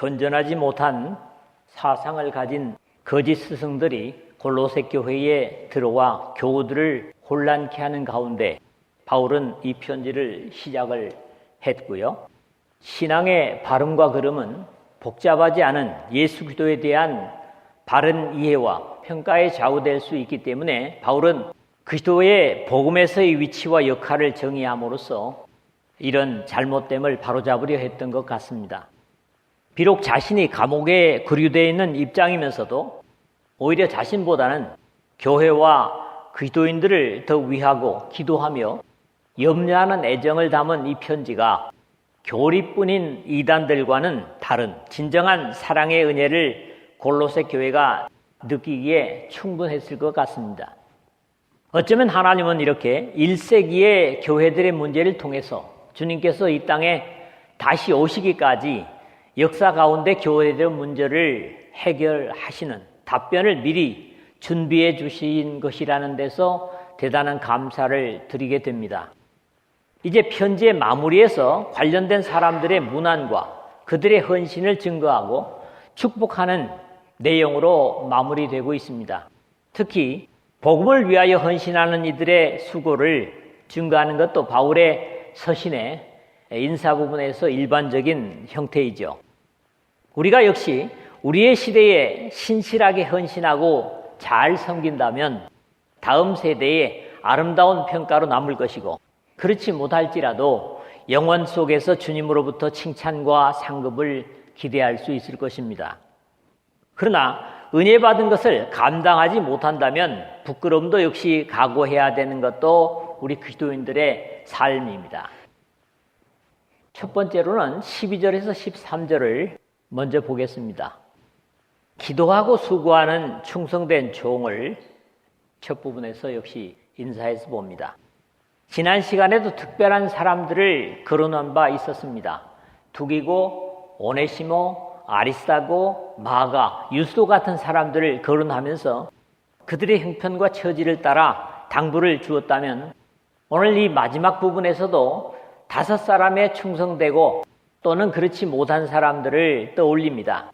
건전하지 못한 사상을 가진 거짓 스승들이 골로새 교회에 들어와 교우들을 혼란케 하는 가운데 바울은 이 편지를 시작을 했고요. 신앙의 발음과 걸음은 복잡하지 않은 예수 그리스도에 대한 바른 이해와 평가에 좌우될 수 있기 때문에 바울은 그리스도의 복음에서의 위치와 역할을 정의함으로써 이런 잘못됨을 바로잡으려 했던 것 같습니다. 비록 자신이 감옥에 구류되어 있는 입장이면서도 오히려 자신보다는 교회와 그리스도인들을 더 위하고 기도하며 염려하는 애정을 담은 이 편지가 교리뿐인 이단들과는 다른 진정한 사랑의 은혜를 골로새 교회가 느끼기에 충분했을 것 같습니다. 어쩌면 하나님은 이렇게 1세기의 교회들의 문제를 통해서 주님께서 이 땅에 다시 오시기까지 역사 가운데 교회들의 문제를 해결하시는 답변을 미리 준비해 주신 것이라는 데서 대단한 감사를 드리게 됩니다. 이제 편지의 마무리에서 관련된 사람들의 문안과 그들의 헌신을 증거하고 축복하는 내용으로 마무리되고 있습니다. 특히 복음을 위하여 헌신하는 이들의 수고를 증거하는 것도 바울의 서신의 인사 부분에서 일반적인 형태이죠. 우리가 역시 우리의 시대에 신실하게 헌신하고 잘 섬긴다면 다음 세대에 아름다운 평가로 남을 것이고, 그렇지 못할지라도 영원 속에서 주님으로부터 칭찬과 상급을 기대할 수 있을 것입니다. 그러나 은혜 받은 것을 감당하지 못한다면 부끄러움도 역시 각오해야 되는 것도 우리 그리스도인들의 삶입니다. 첫 번째로는 12절에서 13절을 먼저 보겠습니다. 기도하고 수고하는 충성된 종을 첫 부분에서 역시 인사해서 봅니다. 지난 시간에도 특별한 사람들을 거론한 바 있었습니다. 두기고, 오네시모, 아리스타고, 마가, 유스도 같은 사람들을 거론하면서 그들의 형편과 처지를 따라 당부를 주었다면 오늘 이 마지막 부분에서도 5사람에 충성되고 또는 그렇지 못한 사람들을 떠올립니다.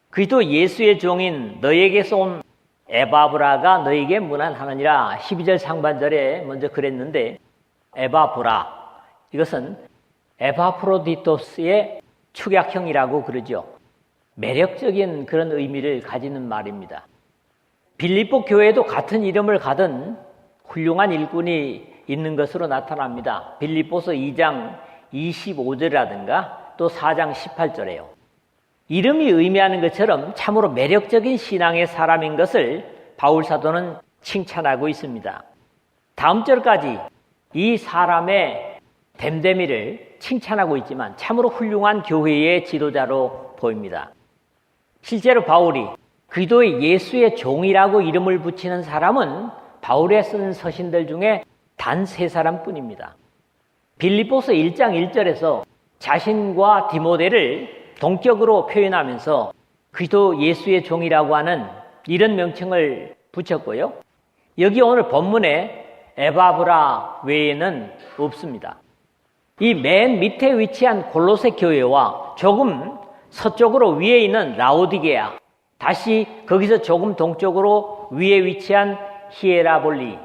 그리스도 예수의 종인 너에게서 온 에바브라가 너에게 문안하느니라 12절 상반절에 먼저 그랬는데, 에바브라, 이것은 에바프로디토스의 축약형이라고 그러죠. 매력적인 그런 의미를 가지는 말입니다. 빌립보 교회에도 같은 이름을 가진 훌륭한 일꾼이 있는 것으로 나타납니다. 빌립보서 2장 25절이라든가 또 4장 18절에요. 이름이 의미하는 것처럼 참으로 매력적인 신앙의 사람인 것을 바울 사도는 칭찬하고 있습니다. 다음 절까지 이 사람의 됨됨이를 칭찬하고 있지만 참으로 훌륭한 교회의 지도자로 보입니다. 실제로 바울이 그리스도의 예수의 종이라고 이름을 붙이는 사람은 바울에 쓴 서신들 중에 단 3사람뿐입니다. 빌립보서 1장 1절에서 자신과 디모데를 동격으로 표현하면서 그리스도 예수의 종이라고 하는 이런 명칭을 붙였고요. 여기 오늘 본문에 에바브라 외에는 없습니다. 이 맨 밑에 위치한 골로새 교회와 조금 서쪽으로 위에 있는 라오디게아, 다시 거기서 조금 동쪽으로 위에 위치한 히에라볼리,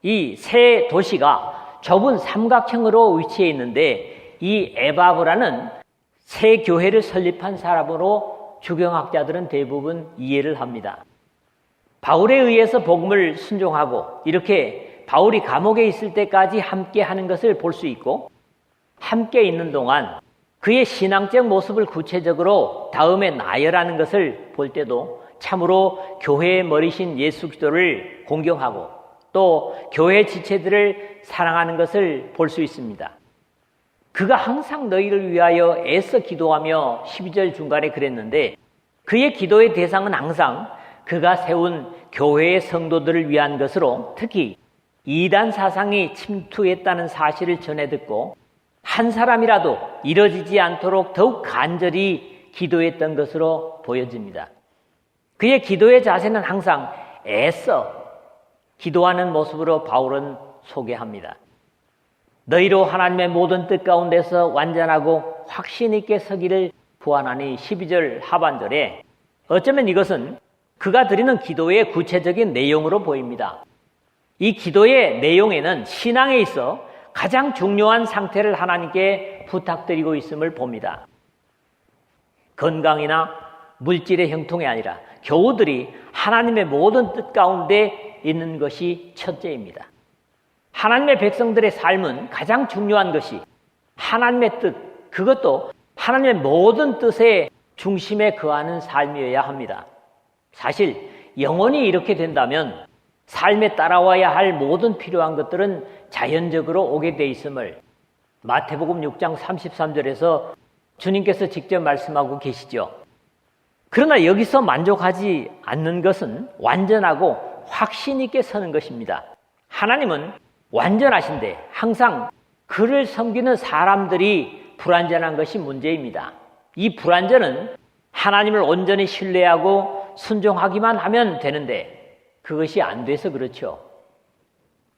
이 세 도시가 좁은 삼각형으로 위치해 있는데 이 에바브라는 새 교회를 설립한 사람으로 주경학자들은 대부분 이해를 합니다. 바울에 의해서 복음을 순종하고 이렇게 바울이 감옥에 있을 때까지 함께 하는 것을 볼 수 있고, 함께 있는 동안 그의 신앙적 모습을 구체적으로 다음에 나열하는 것을 볼 때도 참으로 교회의 머리신 예수 그리스도를 공경하고 또 교회 지체들을 사랑하는 것을 볼 수 있습니다. 그가 항상 너희를 위하여 애써 기도하며 12절 중간에 그랬는데, 그의 기도의 대상은 항상 그가 세운 교회의 성도들을 위한 것으로, 특히 이단 사상이 침투했다는 사실을 전해 듣고 한 사람이라도 이뤄지지 않도록 더욱 간절히 기도했던 것으로 보여집니다. 그의 기도의 자세는 항상 애써 기도하는 모습으로 바울은 소개합니다. 너희로 하나님의 모든 뜻 가운데서 완전하고 확신 있게 서기를 구하나니 12절 하반절에 어쩌면 이것은 그가 드리는 기도의 구체적인 내용으로 보입니다. 이 기도의 내용에는 신앙에 있어 가장 중요한 상태를 하나님께 부탁드리고 있음을 봅니다. 건강이나 물질의 형통이 아니라 교우들이 하나님의 모든 뜻 가운데 있는 것이 첫째입니다. 하나님의 백성들의 삶은 가장 중요한 것이 하나님의 뜻, 그것도 하나님의 모든 뜻의 중심에 거하는 삶이어야 합니다. 사실 영원히 이렇게 된다면 삶에 따라와야 할 모든 필요한 것들은 자연적으로 오게 돼 있음을 마태복음 6장 33절에서 주님께서 직접 말씀하고 계시죠. 그러나 여기서 만족하지 않는 것은 완전하고 확신 있게 서는 것입니다. 하나님은 완전하신데 항상 그를 섬기는 사람들이 불완전한 것이 문제입니다. 이 불완전은 하나님을 온전히 신뢰하고 순종하기만 하면 되는데 그것이 안 돼서 그렇죠.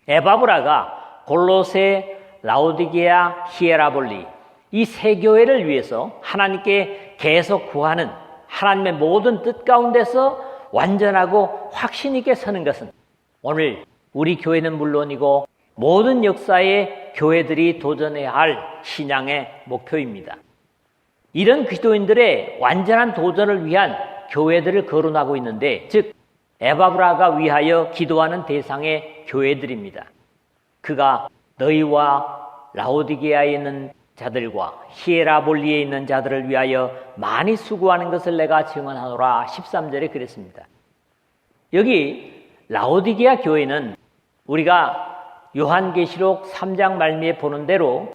에바브라가 골로새, 라오디게아, 히에라볼리 이 세 교회를 위해서 하나님께 계속 구하는 하나님의 모든 뜻 가운데서 완전하고 확신 있게 서는 것은 오늘 우리 교회는 물론이고 모든 역사의 교회들이 도전해야 할 신앙의 목표입니다. 이런 기도인들의 완전한 도전을 위한 교회들을 거론하고 있는데, 즉 에바브라가 위하여 기도하는 대상의 교회들입니다. 그가 너희와 라오디게아에 있는 자들과 히에라볼리에 있는 자들을 위하여 많이 수고하는 것을 내가 증언하노라 13절에 그랬습니다. 여기 라오디게아 교회는 우리가 요한계시록 3장 말미에 보는 대로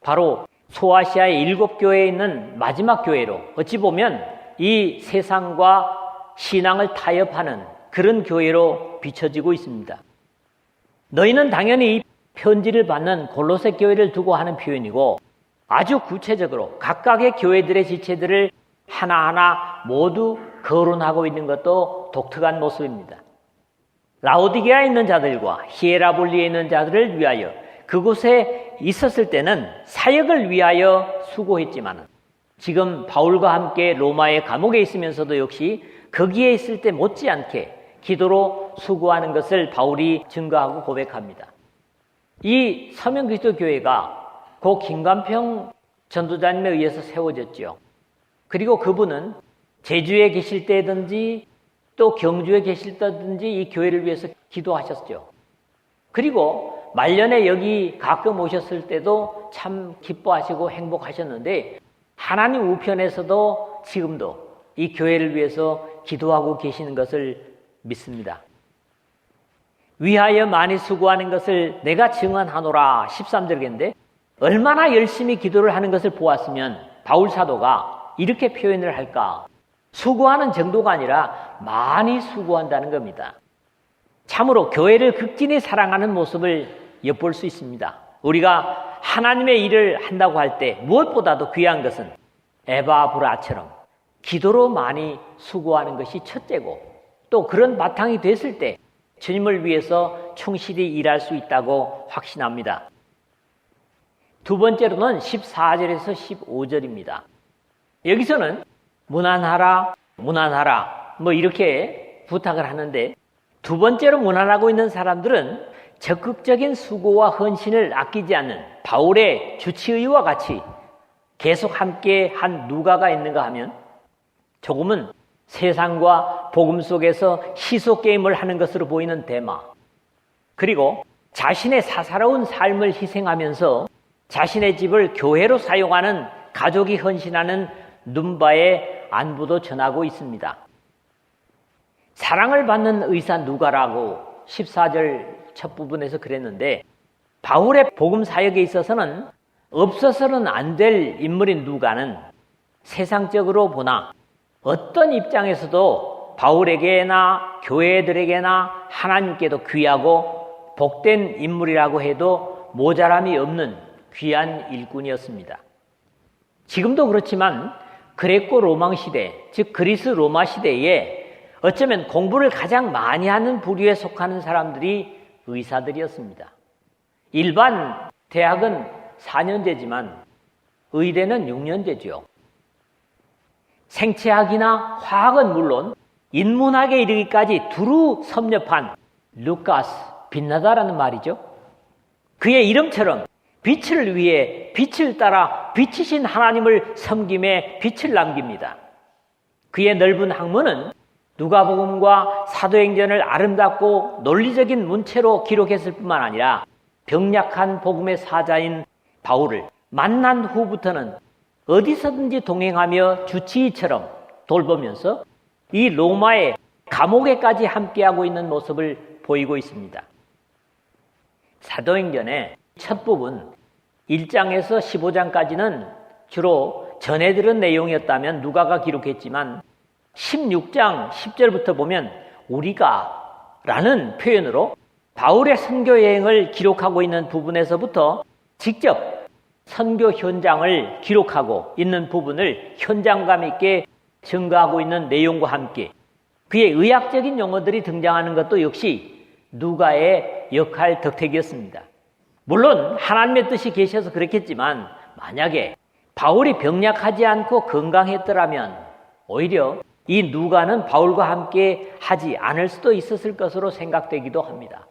바로 소아시아의 7교회에 있는 마지막 교회로 어찌 보면 이 세상과 신앙을 타협하는 그런 교회로 비춰지고 있습니다. 너희는 당연히 이 편지를 받는 골로새 교회를 두고 하는 표현이고 아주 구체적으로 각각의 교회들의 지체들을 하나하나 모두 거론하고 있는 것도 독특한 모습입니다. 라오디게아에 있는 자들과 히에라볼리에 있는 자들을 위하여 그곳에 있었을 때는 사역을 위하여 수고했지만 지금 바울과 함께 로마의 감옥에 있으면서도 역시 거기에 있을 때 못지않게 기도로 수고하는 것을 바울이 증거하고 고백합니다. 이 서명그리스도교회가 고 김관평 전도자님에 의해서 세워졌죠. 그리고 그분은 제주에 계실 때든지 또 경주에 계실 때든지 이 교회를 위해서 기도하셨죠. 그리고 말년에 여기 가끔 오셨을 때도 참 기뻐하시고 행복하셨는데 하나님 우편에서도 지금도 이 교회를 위해서 기도하고 계시는 것을 믿습니다. 위하여 많이 수고하는 것을 내가 증언하노라 13절인데 얼마나 열심히 기도를 하는 것을 보았으면 바울 사도가 이렇게 표현을 할까? 수고하는 정도가 아니라 많이 수고한다는 겁니다. 참으로 교회를 극진히 사랑하는 모습을 엿볼 수 있습니다. 우리가 하나님의 일을 한다고 할 때 무엇보다도 귀한 것은 에바브라처럼 기도로 많이 수고하는 것이 첫째고 또 그런 바탕이 됐을 때 주님을 위해서 충실히 일할 수 있다고 확신합니다. 두 번째로는 14절에서 15절입니다. 여기서는 무난하라 뭐 이렇게 부탁을 하는데 두 번째로 무난하고 있는 사람들은 적극적인 수고와 헌신을 아끼지 않는 바울의 주치의와 같이 계속 함께 한 누가가 있는가 하면 조금은 세상과 복음 속에서 시소 게임을 하는 것으로 보이는 데마, 그리고 자신의 사사로운 삶을 희생하면서 자신의 집을 교회로 사용하는 가족이 헌신하는 눈바의 안부도 전하고 있습니다. 사랑을 받는 의사 누가라고 14절 첫 부분에서 그랬는데 바울의 복음 사역에 있어서는 없어서는 안 될 인물인 누가는 세상적으로 보나 어떤 입장에서도 바울에게나 교회들에게나 하나님께도 귀하고 복된 인물이라고 해도 모자람이 없는 귀한 일꾼이었습니다. 지금도 그렇지만 그레코 로마 시대, 즉 그리스 로마 시대에 어쩌면 공부를 가장 많이 하는 부류에 속하는 사람들이 의사들이었습니다. 일반 대학은 4년제지만 의대는 6년제죠. 생체학이나 화학은 물론 인문학에 이르기까지 두루 섭렵한 루카스 빛나다라는 말이죠. 그의 이름처럼 빛을 위해 빛을 따라 빛이신 하나님을 섬김에 빛을 남깁니다. 그의 넓은 학문은 누가복음과 사도행전을 아름답고 논리적인 문체로 기록했을 뿐만 아니라 병약한 복음의 사자인 바울을 만난 후부터는 어디서든지 동행하며 주치의처럼 돌보면서 이 로마의 감옥에까지 함께하고 있는 모습을 보이고 있습니다. 사도행전의 첫 부분 1장에서 15장까지는 주로 전해 들은 내용이었다면 누가가 기록했지만 16장 10절부터 보면 우리가 라는 표현으로 바울의 선교 여행을 기록하고 있는 부분에서부터 직접 선교 현장을 기록하고 있는 부분을 현장감 있게 증거하고 있는 내용과 함께 그의 의학적인 용어들이 등장하는 것도 역시 누가의 역할 덕택이었습니다. 물론 하나님의 뜻이 계셔서 그렇겠지만 만약에 바울이 병약하지 않고 건강했더라면 오히려 이 누가는 바울과 함께 하지 않을 수도 있었을 것으로 생각되기도 합니다.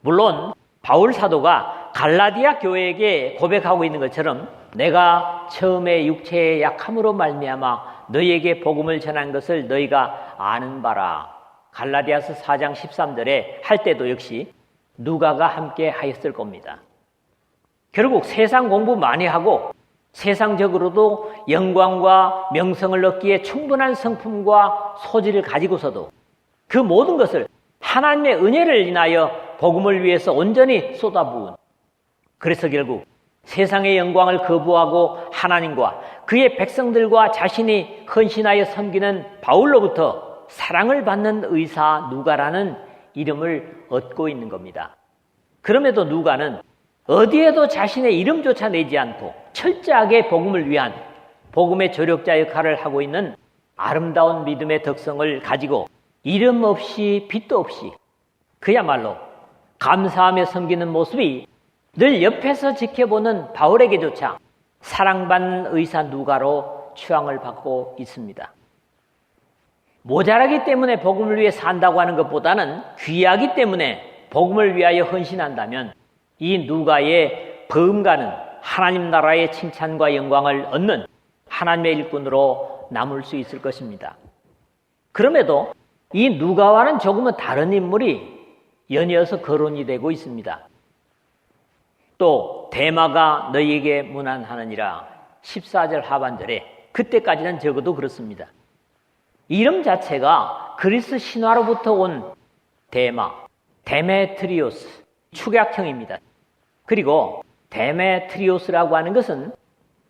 물론 바울 사도가 갈라디아 교회에게 고백하고 있는 것처럼 내가 처음에 육체의 약함으로 말미암아 너희에게 복음을 전한 것을 너희가 아는 바라. 갈라디아서 4장 13절에 할 때도 역시 누가가 함께 하였을 겁니다. 결국 세상 공부 많이 하고 세상적으로도 영광과 명성을 얻기에 충분한 성품과 소질을 가지고서도 그 모든 것을 하나님의 은혜를 인하여 복음을 위해서 온전히 쏟아부은, 그래서 결국 세상의 영광을 거부하고 하나님과 그의 백성들과 자신이 헌신하여 섬기는 바울로부터 사랑을 받는 의사 누가라는 이름을 얻고 있는 겁니다. 그럼에도 누가는 어디에도 자신의 이름조차 내지 않고 철저하게 복음을 위한 복음의 조력자 역할을 하고 있는 아름다운 믿음의 덕성을 가지고 이름 없이 빛도 없이 그야말로 감사하며 섬기는 모습이 늘 옆에서 지켜보는 바울에게조차 사랑받는 의사 누가로 추앙을 받고 있습니다. 모자라기 때문에 복음을 위해 산다고 하는 것보다는 귀하기 때문에 복음을 위하여 헌신한다면 이 누가의 버음가는 하나님 나라의 칭찬과 영광을 얻는 하나님의 일꾼으로 남을 수 있을 것입니다. 그럼에도 이 누가와는 조금은 다른 인물이 연이어서 거론이 되고 있습니다. 또 대마가 너희에게 문안하느니라 14절 하반절에 그때까지는 적어도 그렇습니다. 이름 자체가 그리스 신화로부터 온 대마, 데메트리오스, 축약형입니다. 그리고 데메트리오스라고 하는 것은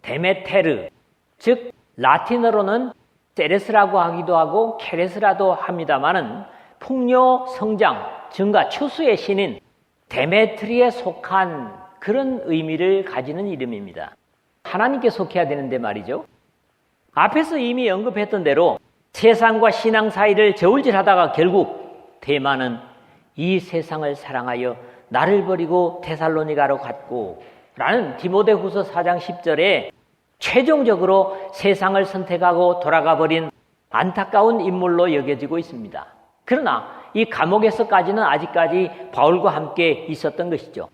데메테르, 즉 라틴어로는 세레스라고 하기도 하고 케레스라도 합니다마는 풍요, 성장, 증가, 추수의 신인 데메트리에 속한 그런 의미를 가지는 이름입니다. 하나님께 속해야 되는데 말이죠. 앞에서 이미 언급했던 대로 세상과 신앙 사이를 저울질하다가 결국 대마는 이 세상을 사랑하여 나를 버리고 데살로니가로 갔고 라는 디모데후서 4장 10절에 최종적으로 세상을 선택하고 돌아가 버린 안타까운 인물로 여겨지고 있습니다. 그러나 이 감옥에서까지는 아직까지 바울과 함께 있었던 것이죠.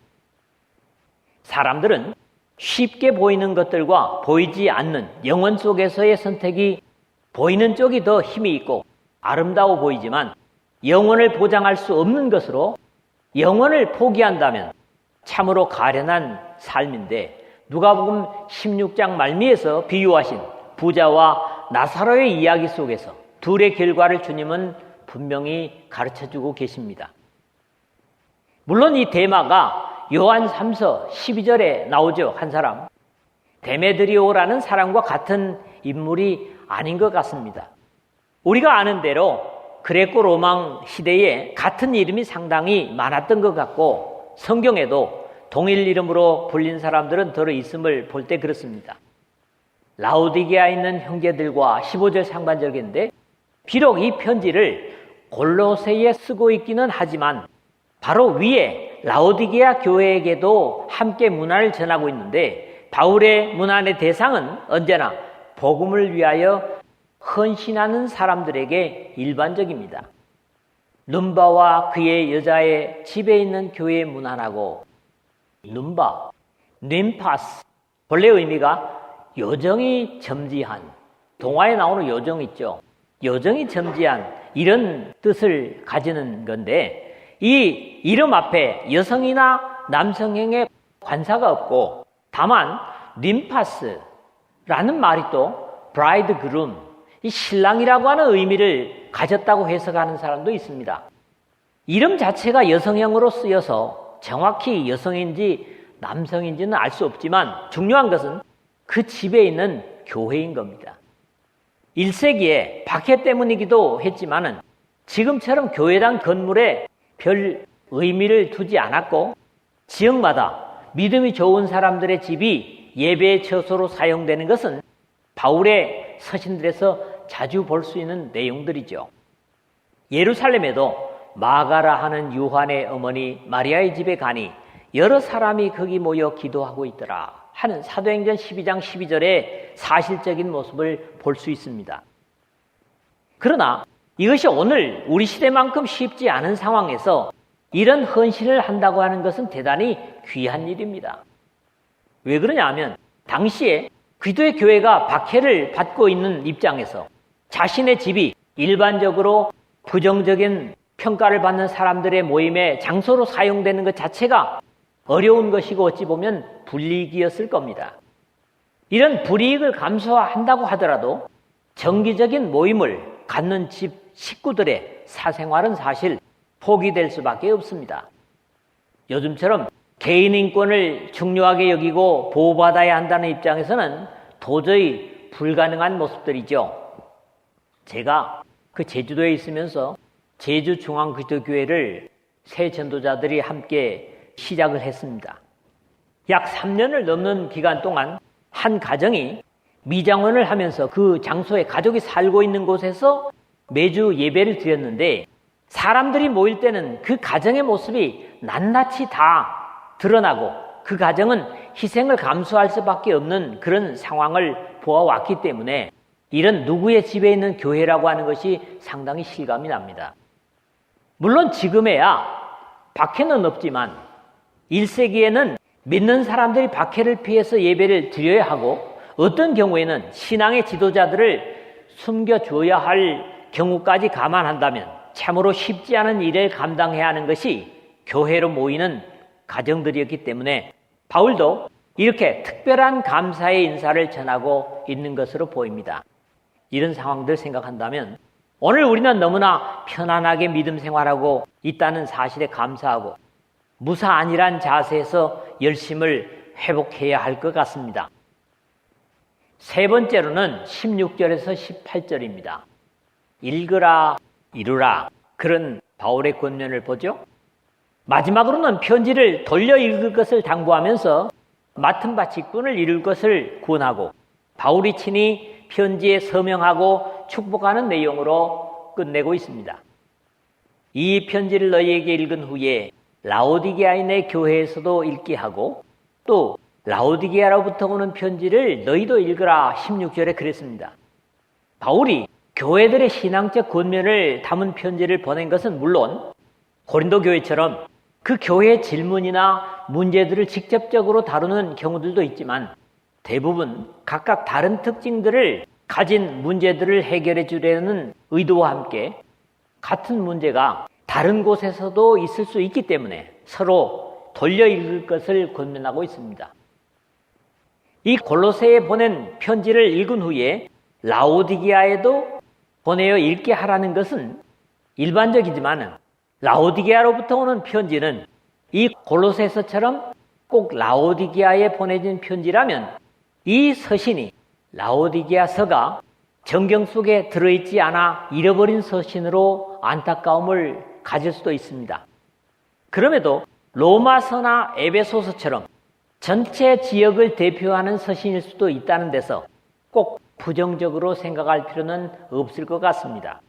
사람들은 쉽게 보이는 것들과 보이지 않는 영혼 속에서의 선택이 보이는 쪽이 더 힘이 있고 아름다워 보이지만 영혼을 보장할 수 없는 것으로 영혼을 포기한다면 참으로 가련한 삶인데 누가복음 16장 말미에서 비유하신 부자와 나사로의 이야기 속에서 둘의 결과를 주님은 분명히 가르쳐주고 계십니다. 물론 이 대마가 요한 3서 12절에 나오죠. 한 사람. 데메드리오라는 사람과 같은 인물이 아닌 것 같습니다. 우리가 아는 대로 그레코 로망 시대에 같은 이름이 상당히 많았던 것 같고 성경에도 동일 이름으로 불린 사람들은 더러 있음을 볼 때 그렇습니다. 라오디게아에 있는 형제들과 15절 상반절인데 비록 이 편지를 골로새에 쓰고 있기는 하지만 바로 위에 라오디게아 교회에게도 함께 문안을 전하고 있는데 바울의 문안의 대상은 언제나 복음을 위하여 헌신하는 사람들에게 일반적입니다. 눈바와 그의 여자의 집에 있는 교회의 문안하고 눈바, 님파스, 본래 의미가 요정이 점지한, 동화에 나오는 요정 있죠. 요정이 점지한 이런 뜻을 가지는 건데 이 이름 앞에 여성이나 남성행의 관사가 없고 다만 님파스라는 말이 또 브라이드 그룸, 이 신랑이라고 하는 의미를 가졌다고 해석하는 사람도 있습니다. 이름 자체가 여성형으로 쓰여서 정확히 여성인지 남성인지는 알 수 없지만 중요한 것은 그 집에 있는 교회인 겁니다. 1세기에 박해 때문이기도 했지만은 지금처럼 교회당 건물에 별 의미를 두지 않았고 지역마다 믿음이 좋은 사람들의 집이 예배의 처소로 사용되는 것은 바울의 서신들에서 자주 볼 수 있는 내용들이죠. 예루살렘에도 마가라 하는 요한의 어머니 마리아의 집에 가니 여러 사람이 거기 모여 기도하고 있더라 하는 사도행전 12장 12절의 사실적인 모습을 볼 수 있습니다. 그러나 이것이 오늘 우리 시대만큼 쉽지 않은 상황에서 이런 헌신을 한다고 하는 것은 대단히 귀한 일입니다. 왜 그러냐 하면 당시에 그리스도의 교회가 박해를 받고 있는 입장에서 자신의 집이 일반적으로 부정적인 평가를 받는 사람들의 모임의 장소로 사용되는 것 자체가 어려운 것이고 어찌 보면 불이익이었을 겁니다. 이런 불이익을 감수한다고 하더라도 정기적인 모임을 갖는 집 식구들의 사생활은 사실 포기될 수밖에 없습니다. 요즘처럼 개인 인권을 중요하게 여기고 보호받아야 한다는 입장에서는 도저히 불가능한 모습들이죠. 제가 그 제주도에 있으면서 제주중앙기도교회를 새 전도자들이 함께 시작을 했습니다. 약 3년을 넘는 기간 동안 한 가정이 미장원을 하면서 그 장소에 가족이 살고 있는 곳에서 매주 예배를 드렸는데 사람들이 모일 때는 그 가정의 모습이 낱낱이 다 드러나고 그 가정은 희생을 감수할 수밖에 없는 그런 상황을 보아왔기 때문에 이런 누구의 집에 있는 교회라고 하는 것이 상당히 실감이 납니다. 물론 지금에야 박해는 없지만 1세기에는 믿는 사람들이 박해를 피해서 예배를 드려야 하고 어떤 경우에는 신앙의 지도자들을 숨겨줘야 할 경우까지 감안한다면 참으로 쉽지 않은 일을 감당해야 하는 것이 교회로 모이는 가정들이었기 때문에 바울도 이렇게 특별한 감사의 인사를 전하고 있는 것으로 보입니다. 이런 상황들 생각한다면 오늘 우리는 너무나 편안하게 믿음 생활하고 있다는 사실에 감사하고 무사안일한 자세에서 열심을 회복해야 할 것 같습니다. 세 번째로는 16절에서 18절입니다. 읽으라, 이루라 그런 바울의 권면을 보죠. 마지막으로는 편지를 돌려 읽을 것을 당부하면서 맡은 바 직분을 이룰 것을 권하고 바울이 친히 편지에 서명하고 축복하는 내용으로 끝내고 있습니다. 이 편지를 너희에게 읽은 후에 라오디게아인의 교회에서도 읽게 하고 또 라오디게아로부터 오는 편지를 너희도 읽으라 16절에 그랬습니다. 바울이 교회들의 신앙적 권면을 담은 편지를 보낸 것은 물론 고린도 교회처럼 그 교회의 질문이나 문제들을 직접적으로 다루는 경우들도 있지만 대부분 각각 다른 특징들을 가진 문제들을 해결해 주려는 의도와 함께 같은 문제가 다른 곳에서도 있을 수 있기 때문에 서로 돌려 읽을 것을 권면하고 있습니다. 이 골로새에 보낸 편지를 읽은 후에 라오디게아에도 보내어 읽게 하라는 것은 일반적이지만 라오디게아로부터 오는 편지는 이 골로새서처럼 꼭 라오디게아에 보내진 편지라면 이 서신이 라오디게아서가 정경 속에 들어있지 않아 잃어버린 서신으로 안타까움을 가질 수도 있습니다. 그럼에도 로마서나 에베소서처럼 전체 지역을 대표하는 서신일 수도 있다는 데서 꼭 부정적으로 생각할 필요는 없을 것 같습니다.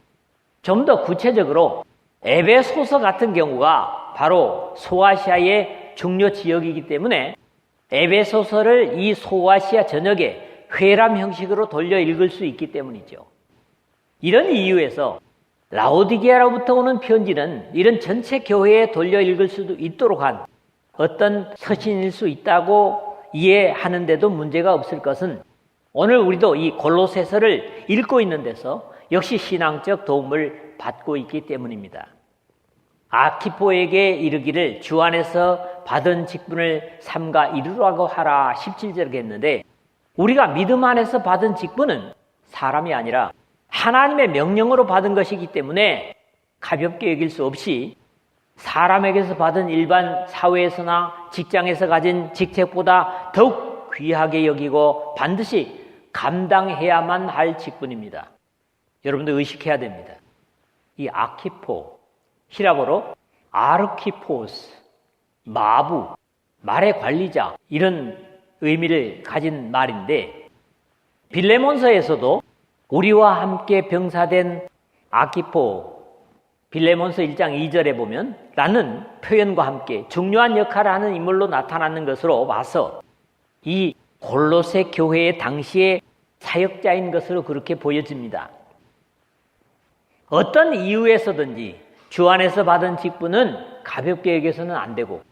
좀 더 구체적으로 에베소서 같은 경우가 바로 소아시아의 중요 지역이기 때문에 에베소서를 이 소아시아 전역에 회람 형식으로 돌려 읽을 수 있기 때문이죠. 이런 이유에서 라오디게아로부터 오는 편지는 이런 전체 교회에 돌려 읽을 수도 있도록 한 어떤 서신일 수 있다고 이해하는데도 문제가 없을 것은 오늘 우리도 이 골로새서를 읽고 있는 데서 역시 신앙적 도움을 받고 있기 때문입니다. 아키포에게 이르기를 주 안에서 받은 직분을 삼가 이루라고 하라 17절에 했는데, 우리가 믿음 안에서 받은 직분은 사람이 아니라 하나님의 명령으로 받은 것이기 때문에 가볍게 여길 수 없이 사람에게서 받은 일반 사회에서나 직장에서 가진 직책보다 더욱 귀하게 여기고 반드시 감당해야만 할 직분입니다. 여러분들 의식해야 됩니다. 이 아키포, 히라보로 아르키포스, 마부, 말의 관리자, 이런 의미를 가진 말인데, 빌레몬서에서도 우리와 함께 병사된 아키포, 빌레몬서 1장 2절에 보면 라는 표현과 함께 중요한 역할을 하는 인물로 나타나는 것으로 봐서 이 골로새 교회의 당시의 사역자인 것으로 그렇게 보여집니다. 어떤 이유에서든지 주 안에서 받은 직분은 가볍게 여겨서는 안 되고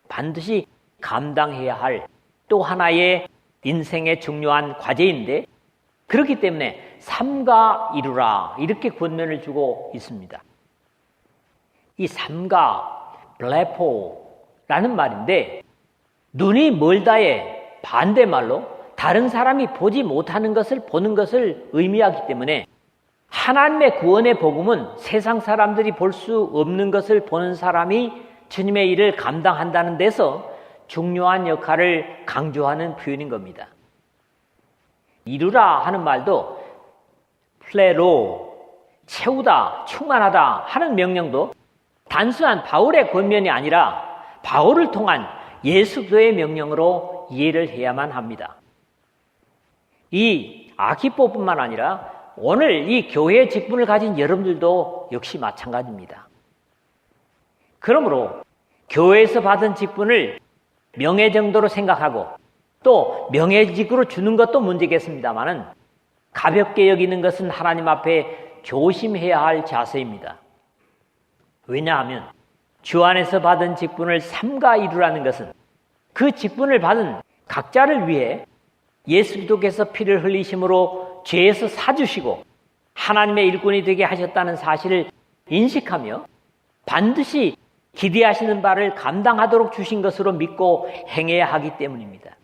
반드시 감당해야 할 또 하나의 인생의 중요한 과제인데, 그렇기 때문에 삼가 이루라 이렇게 권면을 주고 있습니다. 이 삼가 블레포라는 말인데, 눈이 멀다의 반대말로 다른 사람이 보지 못하는 것을 보는 것을 의미하기 때문에 하나님의 구원의 복음은 세상 사람들이 볼 수 없는 것을 보는 사람이 주님의 일을 감당한다는 데서 중요한 역할을 강조하는 표현인 겁니다. 이루라 하는 말도 플레로, 채우다, 충만하다 하는 명령도 단순한 바울의 권면이 아니라 바울을 통한 예수 그리스도의 명령으로 이해를 해야만 합니다. 이 아키포뿐만 아니라 오늘 이 교회의 직분을 가진 여러분들도 역시 마찬가지입니다. 그러므로 교회에서 받은 직분을 명예 정도로 생각하고 또 명예직으로 주는 것도 문제겠습니다만은 가볍게 여기는 것은 하나님 앞에 조심해야 할 자세입니다. 왜냐하면 주 안에서 받은 직분을 삼가 이루라는 것은 그 직분을 받은 각자를 위해 예수 그리스도께서 피를 흘리심으로 죄에서 사주시고 하나님의 일꾼이 되게 하셨다는 사실을 인식하며 반드시 기대하시는 바를 감당하도록 주신 것으로 믿고 행해야 하기 때문입니다.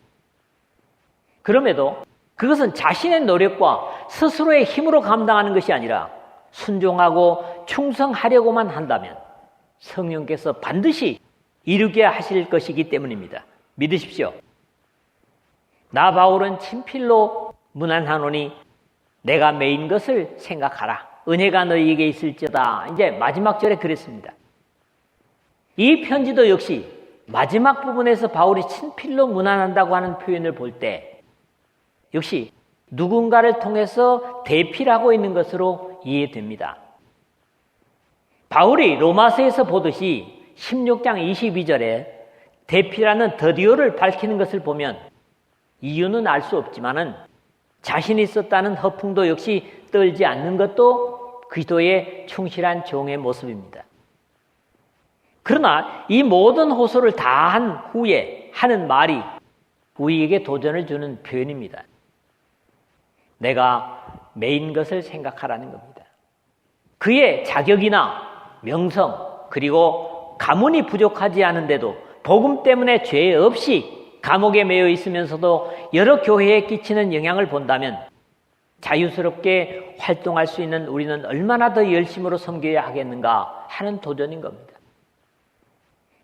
그럼에도 그것은 자신의 노력과 스스로의 힘으로 감당하는 것이 아니라 순종하고 충성하려고만 한다면 성령께서 반드시 이루게 하실 것이기 때문입니다. 믿으십시오. 나 바울은 친필로 문안하노니 내가 매인 것을 생각하라. 은혜가 너희에게 있을지어다. 이제 마지막 절에 그랬습니다. 이 편지도 역시 마지막 부분에서 바울이 친필로 문안한다고 하는 표현을 볼 때 역시 누군가를 통해서 대필하고 있는 것으로 이해됩니다. 바울이 로마서에서 보듯이 16장 22절에 대필하는 더디오를 밝히는 것을 보면 이유는 알 수 없지만은 자신이 썼다는 허풍도 역시 떨지 않는 것도 그리스도의 충실한 종의 모습입니다. 그러나 이 모든 호소를 다 한 후에 하는 말이 우리에게 도전을 주는 표현입니다. 내가 매인 것을 생각하라는 겁니다. 그의 자격이나 명성 그리고 가문이 부족하지 않은데도 복음 때문에 죄 없이 감옥에 매여 있으면서도 여러 교회에 끼치는 영향을 본다면 자유스럽게 활동할 수 있는 우리는 얼마나 더 열심으로 섬겨야 하겠는가 하는 도전인 겁니다.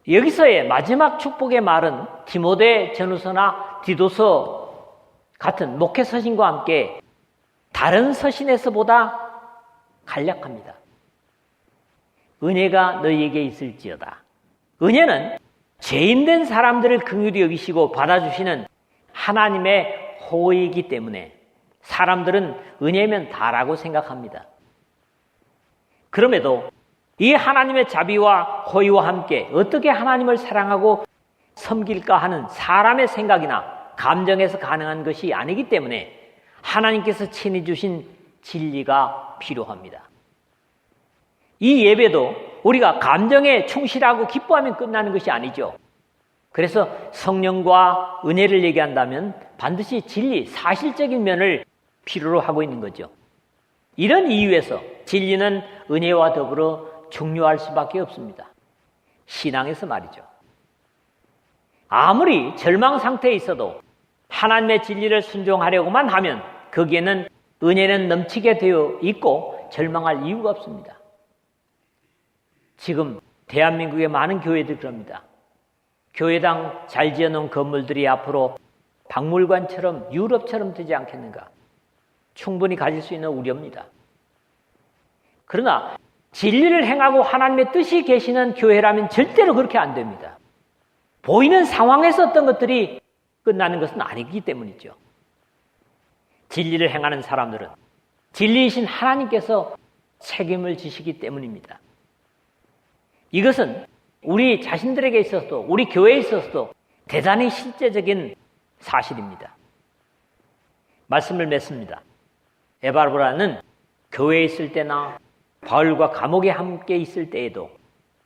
여기서의 마지막 축복의 말은 디모데 전후서나 디도서 같은 목회 서신과 함께 다른 서신에서보다 간략합니다. 은혜가 너희에게 있을지어다. 은혜는 죄인된 사람들을 긍휼히 여기시고 받아주시는 하나님의 호의이기 때문에 사람들은 은혜면 다라고 생각합니다. 그럼에도 이 하나님의 자비와 호의와 함께 어떻게 하나님을 사랑하고 섬길까 하는 사람의 생각이나 감정에서 가능한 것이 아니기 때문에 하나님께서 친히 주신 진리가 필요합니다. 이 예배도 우리가 감정에 충실하고 기뻐하면 끝나는 것이 아니죠. 그래서 성령과 은혜를 얘기한다면 반드시 진리, 사실적인 면을 필요로 하고 있는 거죠. 이런 이유에서 진리는 은혜와 더불어 중요할 수밖에 없습니다. 신앙에서 말이죠. 아무리 절망 상태에 있어도 하나님의 진리를 순종하려고만 하면 거기에는 은혜는 넘치게 되어 있고 절망할 이유가 없습니다. 지금 대한민국의 많은 교회들이 그럽니다. 교회당 잘 지어놓은 건물들이 앞으로 박물관처럼 유럽처럼 되지 않겠는가? 충분히 가질 수 있는 우려입니다. 그러나 진리를 행하고 하나님의 뜻이 계시는 교회라면 절대로 그렇게 안 됩니다. 보이는 상황에서 어떤 것들이 끝나는 것은 아니기 때문이죠. 진리를 행하는 사람들은 진리이신 하나님께서 책임을 지시기 때문입니다. 이것은 우리 자신들에게 있어서도 우리 교회에 있어서도 대단히 실제적인 사실입니다. 말씀을 맺습니다. 에바브라는 교회에 있을 때나 바울과 감옥에 함께 있을 때에도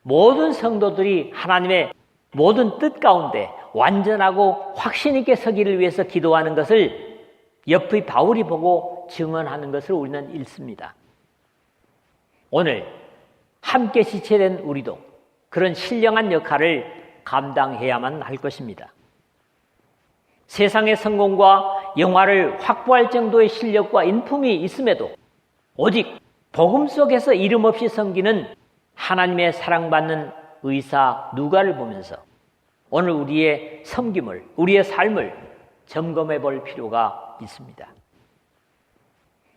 모든 성도들이 하나님의 모든 뜻 가운데 완전하고 확신 있게 서기를 위해서 기도하는 것을 옆의 바울이 보고 증언하는 것을 우리는 읽습니다. 오늘 함께 지체된 우리도 그런 신령한 역할을 감당해야만 할 것입니다. 세상의 성공과 영화를 확보할 정도의 실력과 인품이 있음에도 오직 복음 속에서 이름 없이 섬기는 하나님의 사랑받는 의사 누가를 보면서 오늘 우리의 섬김을, 우리의 삶을 점검해 볼 필요가 있습니다.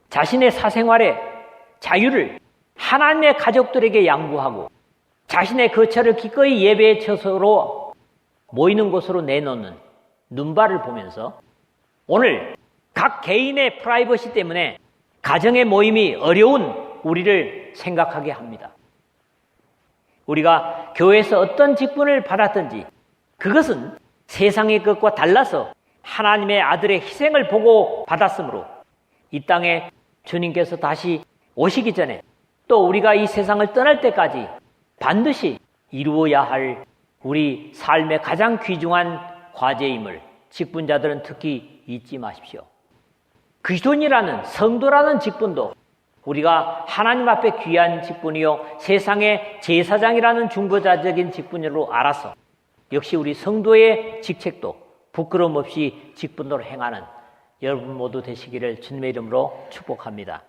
자신의 사생활의 자유를 하나님의 가족들에게 양보하고 자신의 거처를 기꺼이 예배의 처소로 모이는 곳으로 내놓는 눈발을 보면서 오늘 각 개인의 프라이버시 때문에 가정의 모임이 어려운 우리를 생각하게 합니다. 우리가 교회에서 어떤 직분을 받았든지 그것은 세상의 것과 달라서 하나님의 아들의 희생을 보고 받았으므로 이 땅에 주님께서 다시 오시기 전에 또 우리가 이 세상을 떠날 때까지 반드시 이루어야 할 우리 삶의 가장 귀중한 과제임을 직분자들은 특히 잊지 마십시오. 그리스도인이라는 성도라는 직분도 우리가 하나님 앞에 귀한 직분이요 세상의 제사장이라는 중보자적인 직분으로 알아서 역시 우리 성도의 직책도 부끄러움 없이 직분으로 행하는 여러분 모두 되시기를 주님의 이름으로 축복합니다.